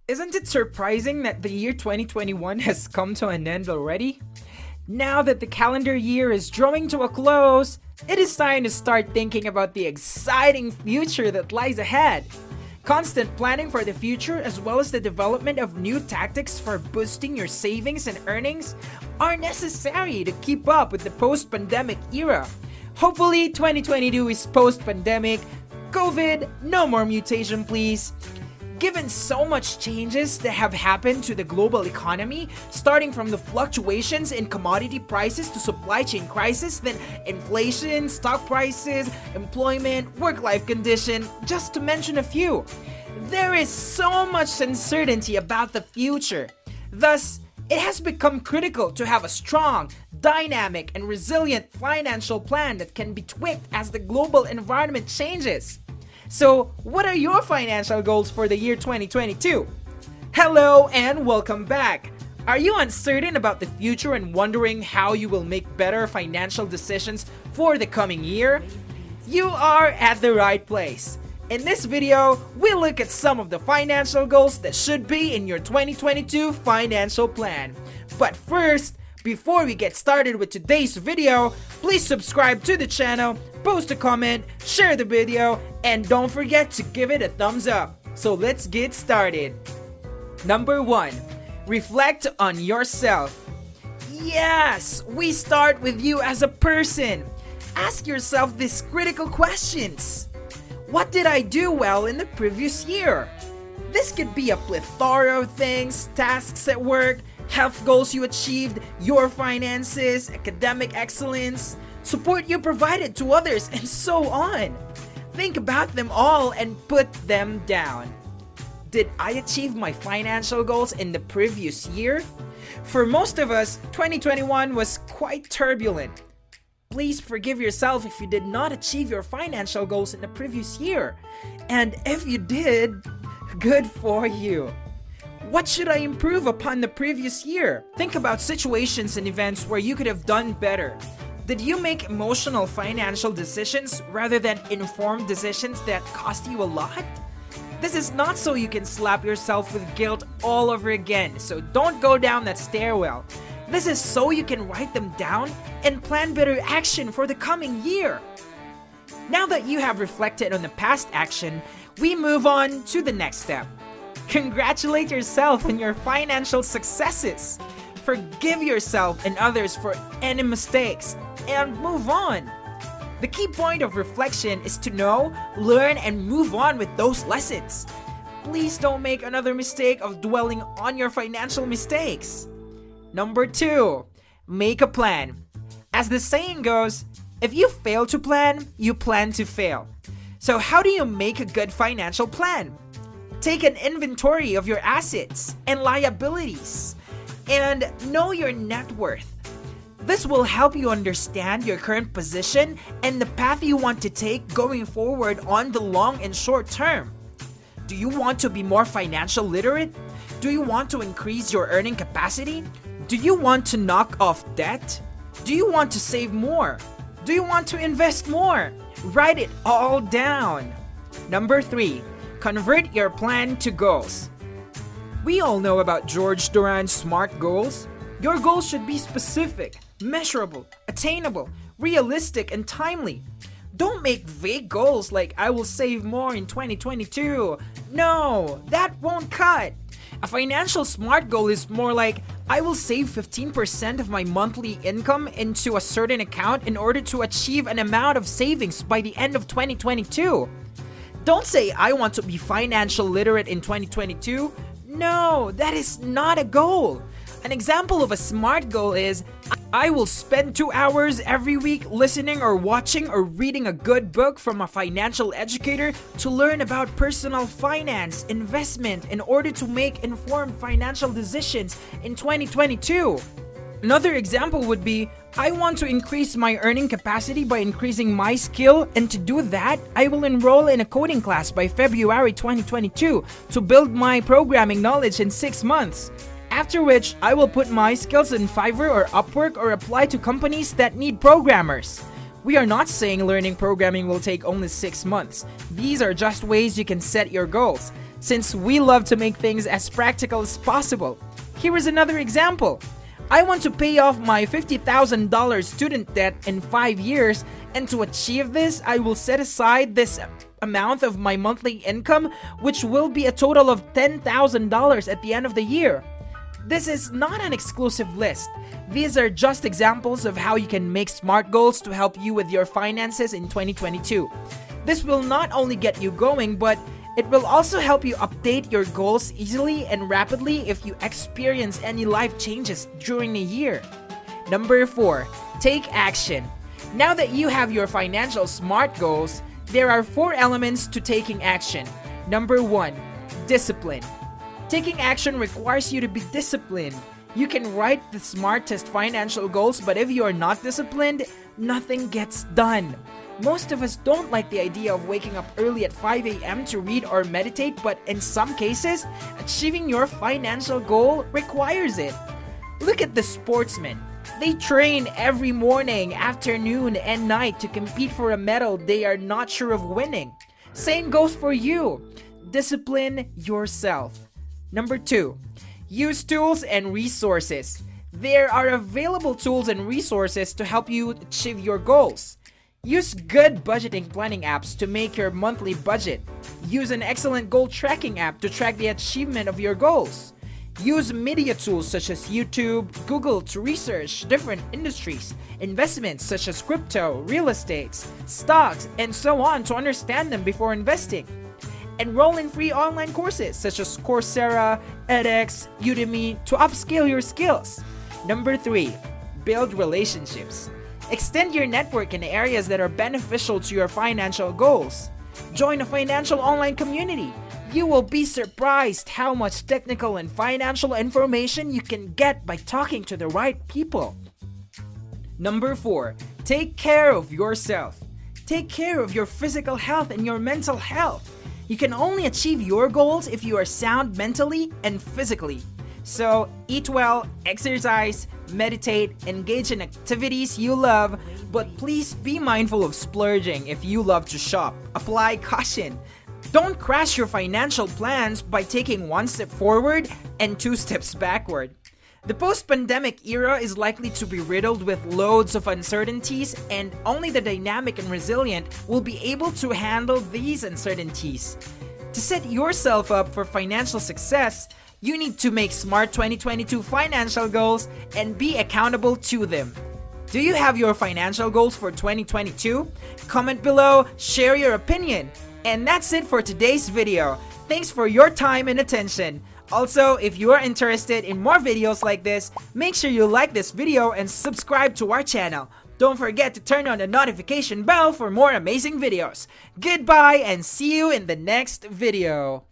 Isn't it surprising that the year 2021 has come to an end already? Now that the calendar year is drawing to a close, it is time to start thinking about the exciting future that lies ahead. Constant planning for the future, as well as the development of new tactics for boosting your savings and earnings, are necessary to keep up with the post-pandemic era. Hopefully, 2022 is post-pandemic. COVID, no more mutation please. Given so much changes that have happened to the global economy, starting from the fluctuations in commodity prices to supply chain crisis, then inflation, stock prices, employment, work-life condition, just to mention a few. There is so much uncertainty about the future. Thus, it has become critical to have a strong, dynamic, and resilient financial plan that can be tweaked as the global environment changes. So, what are your financial goals for the year 2022? Hello and welcome back! Are you uncertain about the future and wondering how you will make better financial decisions for the coming year? You are at the right place. In this video, we'll look at some of the financial goals that should be in your 2022 financial plan. But first, before we get started with today's video, please subscribe to the channel, post a comment, share the video, and don't forget to give it a thumbs up. So let's get started. Number 1. Reflect on yourself. Yes, we start with you as a person. Ask yourself these critical questions. What did I do well in the previous year? This could be a plethora of things, tasks at work, health goals you achieved, your finances, academic excellence, support you provided to others, and so on. Think about them all and put them down. Did I achieve my financial goals in the previous year? For most of us, 2021 was quite turbulent. Please forgive yourself if you did not achieve your financial goals in the previous year. And if you did, good for you. What should I improve upon the previous year? Think about situations and events where you could have done better. Did you make emotional financial decisions rather than informed decisions that cost you a lot? This is not so you can slap yourself with guilt all over again, so don't go down that stairwell. This is so you can write them down and plan better action for the coming year. Now that you have reflected on the past action, we move on to the next step. Congratulate yourself on your financial successes. Forgive yourself and others for any mistakes and move on. The key point of reflection is to know, learn, and move on with those lessons. Please don't make another mistake of dwelling on your financial mistakes. Number 2, make a plan. As the saying goes, if you fail to plan, you plan to fail. So how do you make a good financial plan? Take an inventory of your assets and liabilities and know your net worth. This will help you understand your current position and the path you want to take going forward on the long and short term. Do you want to be more financial literate? Do you want to increase your earning capacity? Do you want to knock off debt? Do you want to save more? Do you want to invest more? Write it all down. Number 3. Convert your plan to goals. We all know about George Duran's SMART goals. Your goals should be specific, measurable, attainable, realistic, and timely. Don't make vague goals like I will save more in 2022. No, that won't cut. A financial SMART goal is more like I will save 15% of my monthly income into a certain account in order to achieve an amount of savings by the end of 2022. Don't say I want to be financial literate in 2022. No, that is not a goal. An example of a SMART goal is I will spend 2 hours every week listening or watching or reading a good book from a financial educator to learn about personal finance, investment in order to make informed financial decisions in 2022. Another example would be, I want to increase my earning capacity by increasing my skill, and to do that, I will enroll in a coding class by February 2022 to build my programming knowledge in 6 months. After which, I will put my skills in Fiverr or Upwork or apply to companies that need programmers. We are not saying learning programming will take only 6 months. These are just ways you can set your goals. since we love to make things as practical as possible. Here is another example. I want to pay off my $50,000 student debt in 5 years, and to achieve this, I will set aside this amount of my monthly income, which will be a total of $10,000 at the end of the year. This is not an exclusive list. These are just examples of how you can make SMART goals to help you with your finances in 2022. This will not only get you going, but it will also help you update your goals easily and rapidly if you experience any life changes during the year. Number 4, take action. Now that you have your financial SMART goals, there are 4 elements to taking action. Number 1, discipline. Taking action requires you to be disciplined. You can write the smartest financial goals, but if you are not disciplined, nothing gets done. Most of us don't like the idea of waking up early at 5 a.m. to read or meditate, but in some cases, achieving your financial goal requires it. Look at the sportsmen. They train every morning, afternoon, and night to compete for a medal they are not sure of winning. Same goes for you. Discipline yourself. Number 2, use tools and resources. There are available tools and resources to help you achieve your goals. Use good budgeting planning apps to make your monthly budget. Use an excellent goal tracking app to track the achievement of your goals. Use media tools such as YouTube, Google to research different industries, investments such as crypto, real estate, stocks, and so on to understand them before investing. Enroll in free online courses such as Coursera, edX, Udemy to upskill your skills. Number 3, build relationships. Extend your network in areas that are beneficial to your financial goals. Join a financial online community. You will be surprised how much technical and financial information you can get by talking to the right people. Number 4, take care of yourself. Take care of your physical health and your mental health. You can only achieve your goals if you are sound mentally and physically. So, eat well, exercise, meditate, engage in activities you love, but please be mindful of splurging if you love to shop. Apply caution. Don't crash your financial plans by taking 1 step forward and 2 steps backward. The post-pandemic era is likely to be riddled with loads of uncertainties, and only the dynamic and resilient will be able to handle these uncertainties. To set yourself up for financial success, you need to make SMART 2022 financial goals and be accountable to them. Do you have your financial goals for 2022? Comment below, share your opinion. And that's it for today's video. Thanks for your time and attention. Also, if you are interested in more videos like this, make sure you like this video and subscribe to our channel. Don't forget to turn on the notification bell for more amazing videos. Goodbye and see you in the next video.